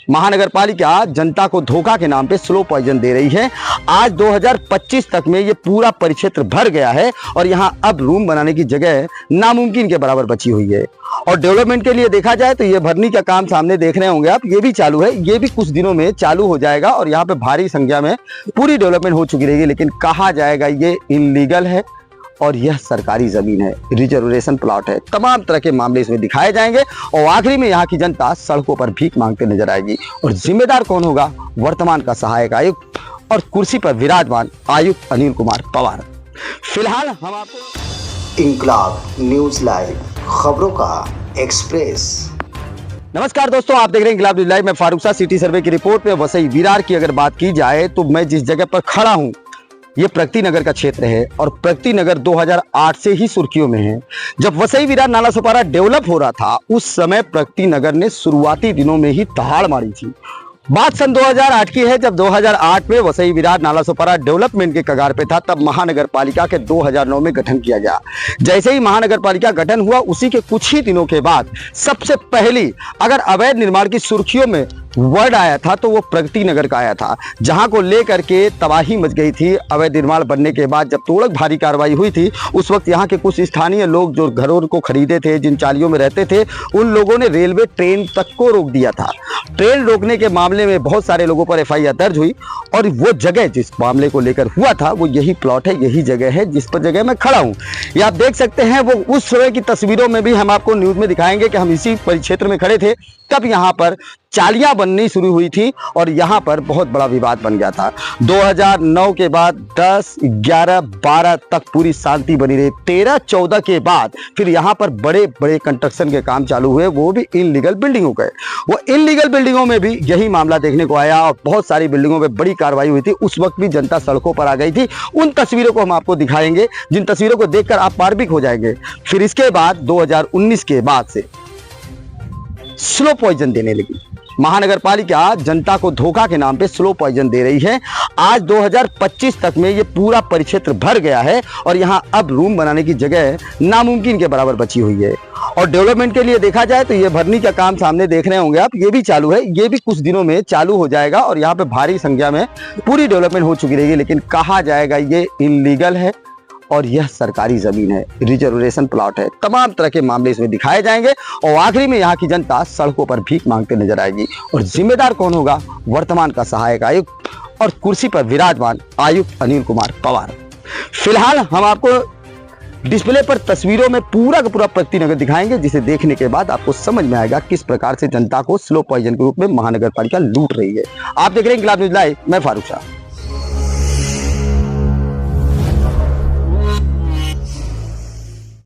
महानगर पालिका जनता को धोखा के नाम पे स्लो पॉइजन दे रही है। आज 2025 तक में ये पूरा परिक्षेत्र भर गया है और यहाँ अब रूम बनाने की जगह नामुमकिन के बराबर बची हुई है। और डेवलपमेंट के लिए देखा जाए तो ये भरनी का काम सामने देख रहे होंगे आप, ये भी चालू है, ये भी कुछ दिनों में चालू हो जाएगा और यहाँ पे भारी संख्या में पूरी डेवलपमेंट हो चुकी रहेगी। लेकिन कहा जाएगा ये इलीगल है और यह सरकारी जमीन है, रिजर्वेशन प्लॉट है। तमाम तरह के मामले इसमें दिखाए जाएंगे और आखिरी में यहाँ की जनता सड़कों पर भीख मांगते नजर आएगी। और जिम्मेदार कौन होगा? वर्तमान का सहायक आयुक्त और कुर्सी पर विराजमान आयुक्त अनिल कुमार पवार। फिलहाल हम आपको इंकलाब न्यूज लाइव खबरों का एक्सप्रेस। नमस्कार दोस्तों, आप देख रहे हैं इंकलाब न्यूज लाइव। मैं फारूक शाह। सिटी सर्वे की रिपोर्ट पे वसई विरार की अगर बात की जाए तो मैं जिस जगह पर खड़ा हूं ये प्रगति नगर का क्षेत्र है और प्रगति नगर 2008 से ही सुर्खियों में है। जब वसई विरार नाला सोपारा डेवलप हो रहा था उस समय प्रगति नगर ने शुरुआती दिनों में ही दहाड़ मारी थी। बात सन 2008 की है, जब 2008 में वसई विरार नाला सोपारा डेवलपमेंट के कगार पे था। तब महानगर पालिका के 2009 में गठन किया गया। जैसे ही महानगर पालिका गठन हुआ उसी के कुछ ही दिनों के बाद सबसे पहली अगर अवैध निर्माण की सुर्खियों में वर्ड आया था तो वो प्रगति नगर का आया था, जहां को लेकर के तबाही मच गई थी। अवैध निर्माण बनने के बाद जब तोड़क भारी कार्रवाई हुई थी उस वक्त यहाँ के कुछ स्थानीय लोग जो घरों को खरीदे थे, जिन चालियों में रहते थे, उन लोगों ने रेलवे ट्रेन तक को रोक दिया था। ट्रेन रोकने के मामले में बहुत सारे लोगों पर एफआईआर दर्ज हुई और वो जगह जिस मामले को लेकर हुआ था वो यही प्लॉट है, यही जगह है जिस पर जगह मैं खड़ा हूँ। ये आप देख सकते हैं। वो उस समय की तस्वीरों में भी हम आपको न्यूज में दिखाएंगे कि हम इसी परिक्षेत्र में खड़े थे। तब यहाँ पर चालियां बननी शुरू हुई थी और यहाँ पर बहुत बड़ा विवाद बन गया था। 2009 के बाद 10, 11, 12 तक पूरी शांति बनी रही। 13, 14 के बाद फिर यहाँ पर बड़े बड़े कंस्ट्रक्शन के काम चालू हुए, वो भी इनलीगल बिल्डिंगों के। वो इनलीगल बिल्डिंगों में भी यही मामला देखने को आया और बहुत सारी बिल्डिंगों में बड़ी कार्रवाई हुई थी। उस वक्त भी जनता सड़कों पर आ गई थी। उन तस्वीरों को हम आपको दिखाएंगे जिन तस्वीरों को देखकर आप मार्मिक हो जाएंगे। फिर इसके बाद 2019 के बाद से स्लो पॉइजन देने लगी। महानगर पालिका जनता को धोखा के नाम पे स्लो पॉइजन दे रही है। आज 2025 तक में ये पूरा परिक्षेत्र भर गया है और यहाँ अब रूम बनाने की जगह नामुमकिन के बराबर बची हुई है। और डेवलपमेंट के लिए देखा जाए तो ये भरनी का काम सामने देख रहे होंगे आप, ये भी चालू है, ये भी कुछ दिनों में चालू हो जाएगा और यहाँ पे भारी संख्या में पूरी डेवलपमेंट हो चुकी रहेगी। लेकिन कहा जाएगा ये इलीगल है और यह सरकारी जमीन है, रिजर्वेशन प्लॉट है। तमाम तरह के मामले इसमें दिखाए जाएंगे और आखिरी में यहाँ की जनता सड़कों पर भीख मांगते नजर आएगी। और जिम्मेदार कौन होगा? वर्तमान का सहायक आयुक्त और कुर्सी पर विराजमान आयुक्त अनिल कुमार पवार। फिलहाल हम आपको डिस्प्ले पर तस्वीरों में पूरा का पूरा प्रगति नगर दिखाएंगे, जिसे देखने के बाद आपको समझ में आएगा किस प्रकार से जनता को स्लो पॉइजन के रूप में महानगर पालिका लूट रही है। आप देख रहे हैं इंकलाब न्यूज लाइव। मैं फारूक शाह।